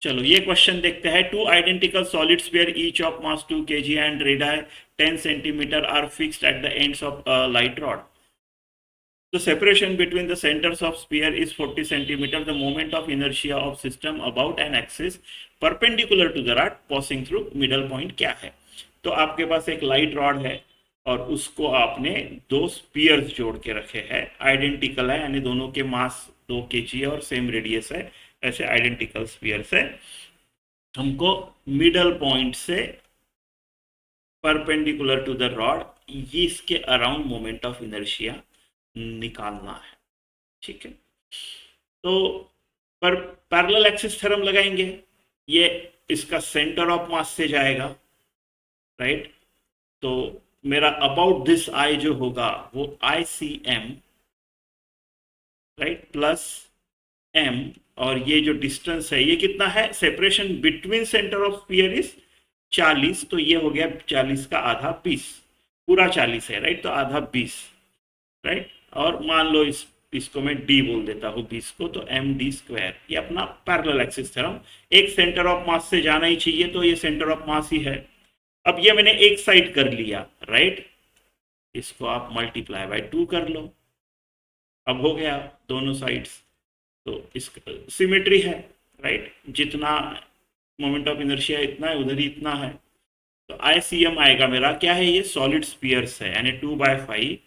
चलो ये क्वेश्चन देखते हैं। Two identical solid sphere each of mass 2 kg and radius 10 centimetre are fixed at the ends of light rod. The separation between the centers of sphere is 40 centimeter. The moment of inertia of system about an axis perpendicular to the rod passing through middle point क्या है? तो आपके पास एक light rod है और उसको आपने दो स्पीयर्स जोड़ के रखे हैं, आइडेंटिकल है यानी दोनों के मास 2 kg है और सेम रेडियस है, ऐसे आइडेंटिकल स्पीयर्स है. हमको मिडल पॉइंट से परपेंडिकुलर टू द रॉड ये इसके अराउंड मोमेंट ऑफ इनर्शिया निकालना है. ठीक है, तो पर पैरेलल एक्सिस थ्योरम लगाएंगे. ये इसका सेंटर ऑफ मास से जाएगा, राइट. तो मेरा अबाउट दिस आई जो होगा वो I C M, right, plus M. और ये जो डिस्टेंस है ये कितना है, separation between center of sphere is 40. तो ये हो गया 40 का आधा 20, पूरा 40 है, राइट, तो आधा 20, राइट. और मान लो इसको मैं d बोल देता हूँ 20 को, तो एम डी स्क्वायर. ये अपना पैरेलल एक्सिस थ्योरम. एक सेंटर ऑफ मास से जाना ही चाहिए, तो ये सेंटर ऑफ मास ही है. अब ये मैंने एक साइड कर लिया, राइट. इसको आप मल्टीप्लाई बाय 2 कर लो, अब हो गया दोनों साइड्स. तो इस सिमेट्री है, राइट. जितना मोमेंट ऑफ इनर्शिया इतना है उधर ही इतना है. तो आई सी एम आएगा मेरा, क्या है ये, सॉलिड स्पीयर्स है यानी 2/5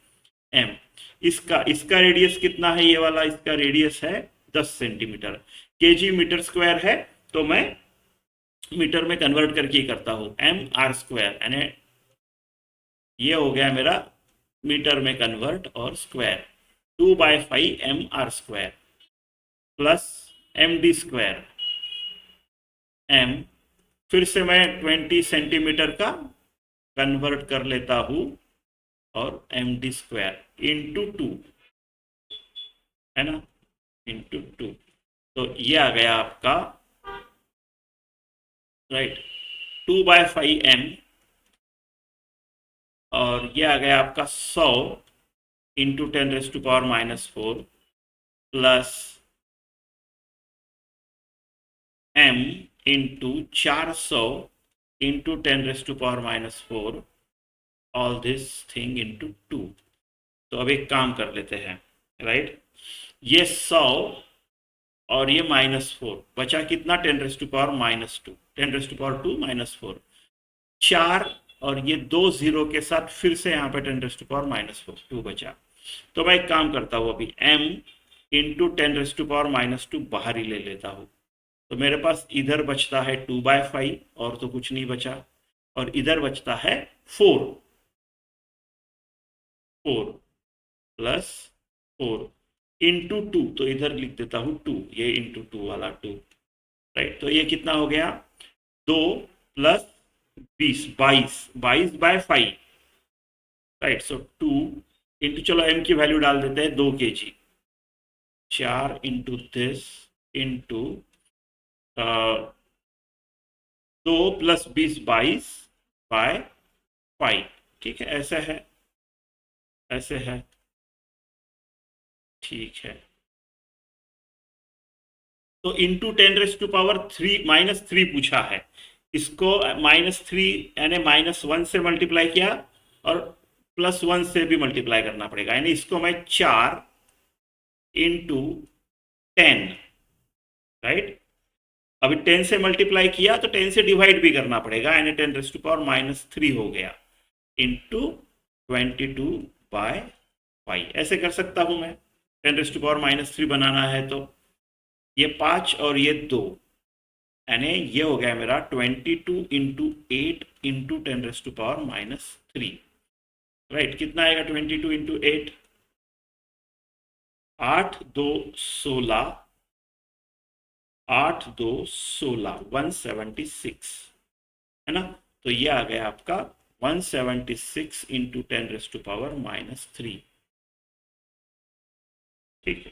एम. इसका रेडियस कितना है, ये वाला इसका रेडियस है 10 सेंटीमीटर. केजी मीटर स्क्वायर है, तो मैं मीटर में कन्वर्ट करके ही करता हूँ, एम आर स्क्वायर यानी ये हो गया मेरा मीटर में कन्वर्ट और square. 2/5 M R square plus M D square M. फिर से मैं 20 सेंटीमीटर का कन्वर्ट कर लेता हूँ और एम डी स्क्वायर इंटू 2, है ना, इंटू 2. तो ये आ गया आपका, राइट, 2/5 एम. और ये आ गया आपका 100 into 10⁻⁻⁴ plus M into 400 into 10⁻⁻⁴, all this thing into 2. तो अब एक काम कर लेते हैं, राइट. ये 100 और ये -4 बचा कितना, 10⁻⁻², 10⁻² -4 और ये 2 0 के साथ फिर से यहाँ पे 10⁻⁻² बचा. तो मैं एक काम करता हूँ, अभी m इंटू 10⁻⁻² बाहर ही ले लेता हूँ. तो मेरे पास इधर बचता है 2/5 और तो कुछ नहीं बचा, और इधर बचता है 4 प्लस 4 इंटू 2. तो इधर लिख देता हूँ 2, ये इंटू 2 वाला 2, राइट. तो ये कितना हो गया, 2 प्लस 20 22/5, राइट. सो 2 इंटू, चलो m की वैल्यू डाल देते हैं 2 kg, 4 into this into 2 plus 20 22/5. ठीक है, ऐसे है, ऐसे है, ठीक है. तो इंटू 10⁻³ पूछा है. इसको -3 यानी -1 से मल्टीप्लाई किया और +1 से भी मल्टीप्लाई करना पड़ेगा, यानी इसको मैं 4 इंटू 10, राइट. अभी 10 से मल्टीप्लाई किया तो 10 से डिवाइड भी करना पड़ेगा, यानी 10⁻³ हो गया इंटू 22/5. ऐसे कर सकता हूं मैं, 10⁻³ बनाना है तो ये 5 और ये 2, यानी ये हो गया मेरा 22 इंटू 8 इंटू 10⁻⁻3, राइट. कितना आएगा 22 इंटू 8, 8 2 16, 8 2 16, 176, है ना. तो ये आ गया आपका 176 इंटू 10⁻⁻3. ठीक है.